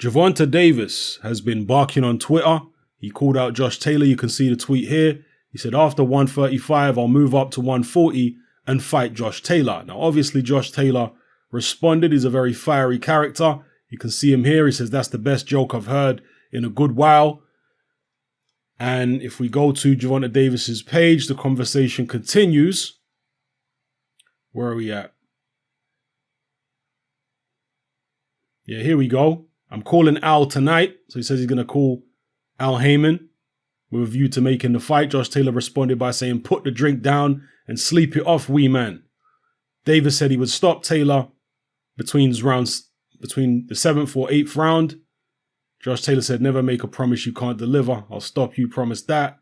Gervonta Davis has been barking on Twitter. He called out Josh Taylor. You can see the tweet here. He said, after 135, I'll move up to 140 and fight Josh Taylor. Now, obviously, Josh Taylor responded. He's a very fiery character. You can see him here. He says, that's the best joke I've heard in a good while. And if we go to Gervonta Davis's page, the conversation continues. Where are we at? Yeah, here we go. I'm calling Al tonight. So he says he's going to call Al Heyman with a view to making the fight. Josh Taylor responded by saying, put the drink down and sleep it off, wee man. Davis said he would stop Taylor between the 7th or 8th round. Josh Taylor said, never make a promise you can't deliver. I'll stop you, promise that.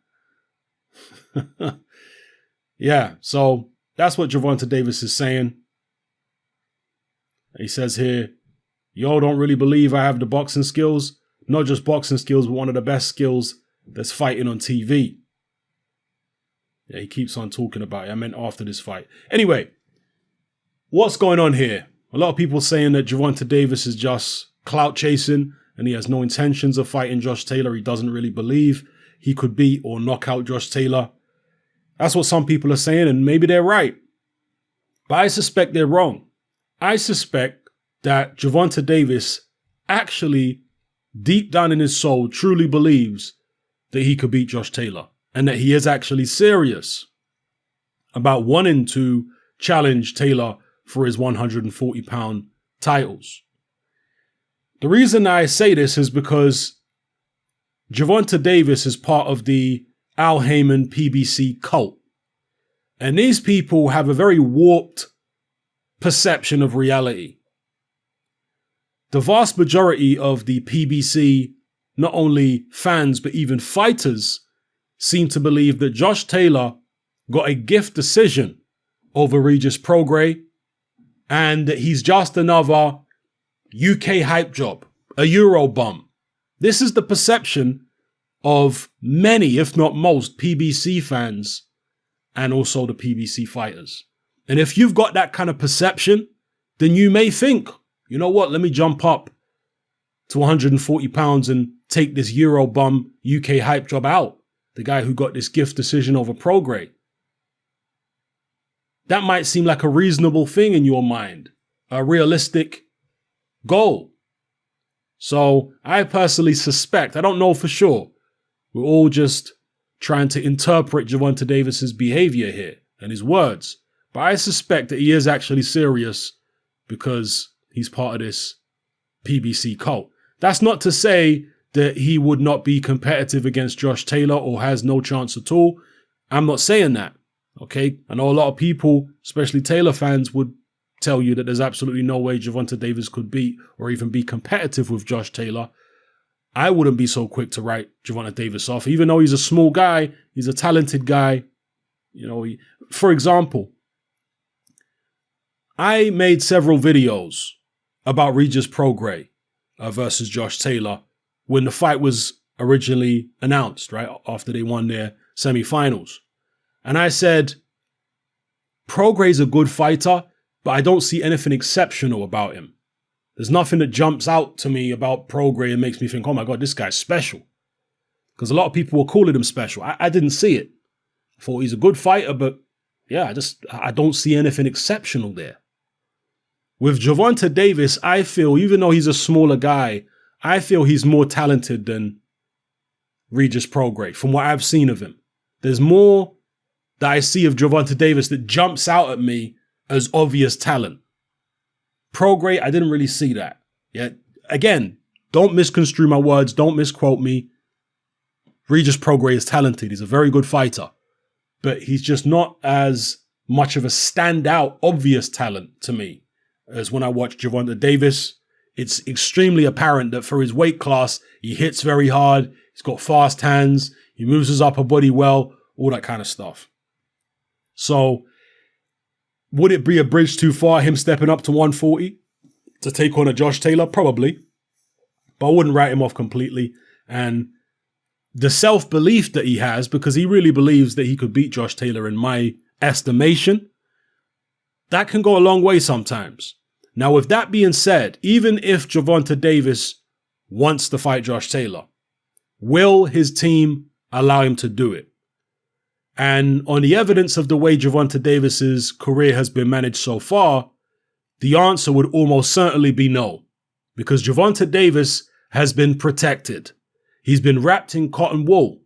Yeah, so that's what Gervonta Davis is saying. He says here, y'all don't really believe I have the boxing skills. Not just boxing skills, but one of the best skills that's fighting on TV. Yeah, he keeps on talking about it. I meant after this fight. Anyway, what's going on here? A lot of people saying that Gervonta Davis is just clout chasing and he has no intentions of fighting Josh Taylor. He doesn't really believe he could beat or knock out Josh Taylor. That's what some people are saying, and maybe they're right. But I suspect they're wrong. I suspect that Gervonta Davis actually, deep down in his soul, truly believes that he could beat Josh Taylor and that he is actually serious about wanting to challenge Taylor for his 140-pound titles. The reason I say this is because Gervonta Davis is part of the Al Heyman PBC cult. And these people have a very warped perception of reality. The vast majority of the PBC, not only fans, but even fighters, seem to believe that Josh Taylor got a gift decision over Regis Prograis and that he's just another UK hype job, a Euro bum. This is the perception of many, if not most, PBC fans and also the PBC fighters. And if you've got that kind of perception, then you may think, you know what, let me jump up to 140 pounds and take this Euro bum UK hype job out. The guy who got this gift decision over Prograis. That might seem like a reasonable thing in your mind, a realistic goal. So I personally suspect, I don't know for sure, we're all just trying to interpret Gervonta Davis's behavior here and his words. But I suspect that he is actually serious because he's part of this PBC cult. That's not to say that he would not be competitive against Josh Taylor or has no chance at all. I'm not saying that, okay? I know a lot of people, especially Taylor fans, would tell you that there's absolutely no way Gervonta Davis could beat or even be competitive with Josh Taylor. I wouldn't be so quick to write Gervonta Davis off. Even though he's a small guy, he's a talented guy. You know, for example, I made several videos about Regis Prograis versus Josh Taylor when the fight was originally announced, right? After they won their semifinals. And I said, Prograis is a good fighter, but I don't see anything exceptional about him. There's nothing that jumps out to me about Prograis and makes me think, oh my God, this guy's special. Because a lot of people were calling him special. I didn't see it. I thought he's a good fighter, but yeah, I don't see anything exceptional there. With Gervonta Davis, I feel, even though he's a smaller guy, I feel he's more talented than Regis Prograis from what I've seen of him. There's more that I see of Gervonta Davis that jumps out at me as obvious talent. Prograis, I didn't really see that. Yeah. Again, don't misconstrue my words. Don't misquote me. Regis Prograis is talented. He's a very good fighter. But he's just not as much of a standout, obvious talent to me as when I watch Gervonta Davis. It's extremely apparent that for his weight class, he hits very hard. He's got fast hands. He moves his upper body well, all that kind of stuff. So would it be a bridge too far, him stepping up to 140 to take on a Josh Taylor? Probably. But I wouldn't write him off completely. And the self-belief that he has, because he really believes that he could beat Josh Taylor in my estimation, that can go a long way sometimes. Now, with that being said, even if Gervonta Davis wants to fight Josh Taylor. Will his team allow him to do it? And on the evidence of the way Gervonta Davis's career has been managed so far, the answer would almost certainly be no, because Gervonta Davis has been protected. He's been wrapped in cotton wool.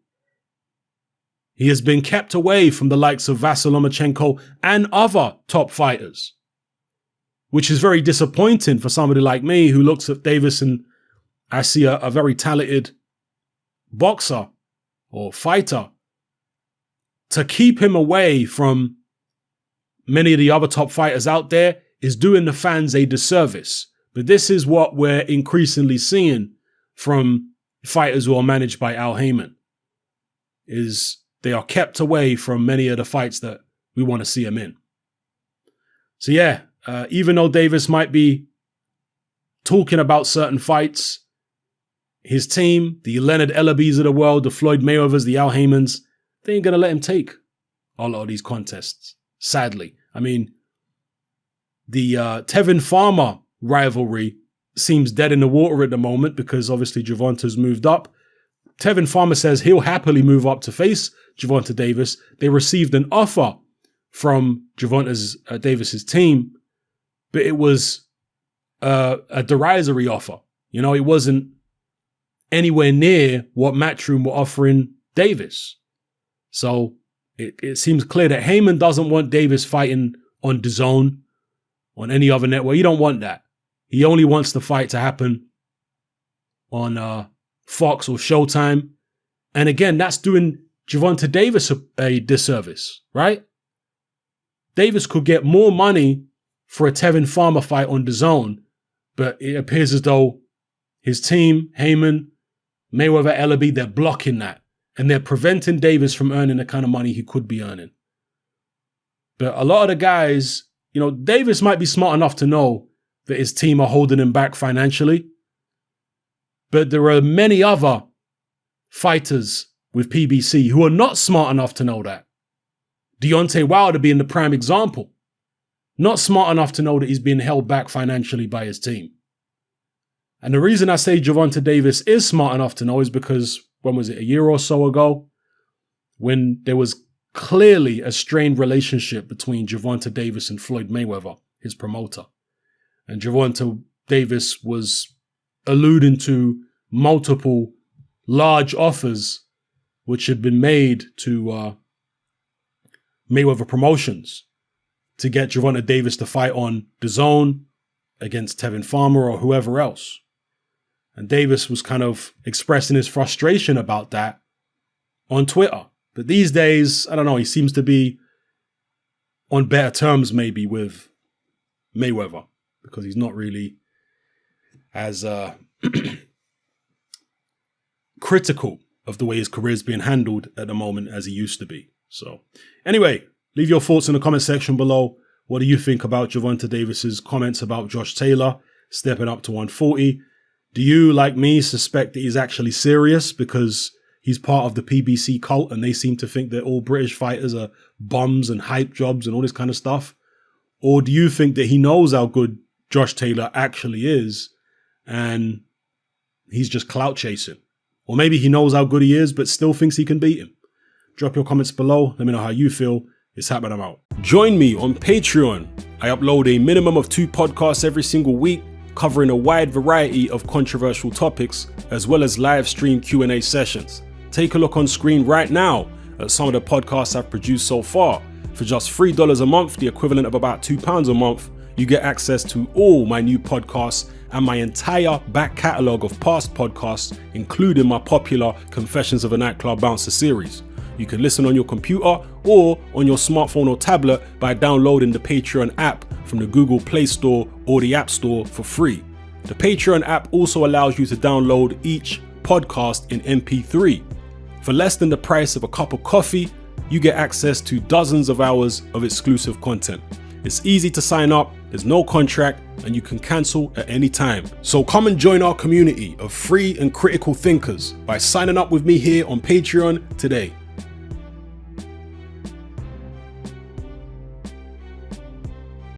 He has been kept away from the likes of Vasyl Lomachenko and other top fighters, which is very disappointing for somebody like me who looks at Davis and I see a very talented boxer or fighter. To keep him away from many of the other top fighters out there is doing the fans a disservice. But this is what we're increasingly seeing from fighters who are managed by Al Haymon, is they are kept away from many of the fights that we want to see him in. So yeah, even though Davis might be talking about certain fights, his team, the Leonard Ellabys of the world, the Floyd Mayweathers, the Al Haymons, they ain't going to let him take a lot of these contests, sadly. I mean, the Tevin Farmer rivalry seems dead in the water at the moment because obviously Gervonta's moved up. Tevin Farmer says he'll happily move up to face Gervonta Davis. They received an offer from Gervonta Davis's team, but it was a derisory offer. You know, it wasn't anywhere near what Matchroom were offering Davis. So it seems clear that Haymon doesn't want Davis fighting on DAZN, on any other network. He don't want that. He only wants the fight to happen on Fox or Showtime. And again, that's doing Gervonta Davis a disservice, right? Davis could get more money for a Tevin Farmer fight on DAZN, but it appears as though his team, Haymon, Mayweather, Ellaby, they're blocking that. And they're preventing Davis from earning the kind of money he could be earning. But a lot of the guys, you know, Davis might be smart enough to know that his team are holding him back financially. But there are many other fighters with PBC who are not smart enough to know that. Deontay Wilder being the prime example. Not smart enough to know that he's being held back financially by his team. And the reason I say Gervonta Davis is smart enough to know is because, when was it, a year or so ago, when there was clearly a strained relationship between Gervonta Davis and Floyd Mayweather, his promoter. And Gervonta Davis was alluding to multiple large offers which had been made to Mayweather Promotions to get Gervonta Davis to fight on DAZN against Tevin Farmer or whoever else. And Davis was kind of expressing his frustration about that on Twitter. But these days, I don't know, he seems to be on better terms maybe with Mayweather because he's not really as critical of the way his career is being handled at the moment as he used to be. So anyway, leave your thoughts in the comment section below. What do you think about Gervonta Davis's comments about Josh Taylor stepping up to 140? Do you, like me, suspect that he's actually serious because he's part of the PBC cult and they seem to think that all British fighters are bums and hype jobs and all this kind of stuff? Or do you think that he knows how good Josh Taylor actually is and he's just clout chasing? Or maybe he knows how good he is but still thinks he can beat him? Drop your comments below. Let me know how you feel. It's happening. I'm out. Join me on Patreon. I upload a minimum of 2 podcasts every single week, covering a wide variety of controversial topics, as well as live stream Q&A sessions. Take a look on screen right now at some of the podcasts I've produced so far. For just $3 a month, the equivalent of about £2 a month, you get access to all my new podcasts and my entire back catalogue of past podcasts, including my popular Confessions of a Nightclub Bouncer series. You can listen on your computer or on your smartphone or tablet by downloading the Patreon app from the Google Play Store or the App Store for free. The Patreon app also allows you to download each podcast in MP3. For less than the price of a cup of coffee, you get access to dozens of hours of exclusive content. It's easy to sign up, there's no contract, and you can cancel at any time. So come and join our community of free and critical thinkers by signing up with me here on Patreon today.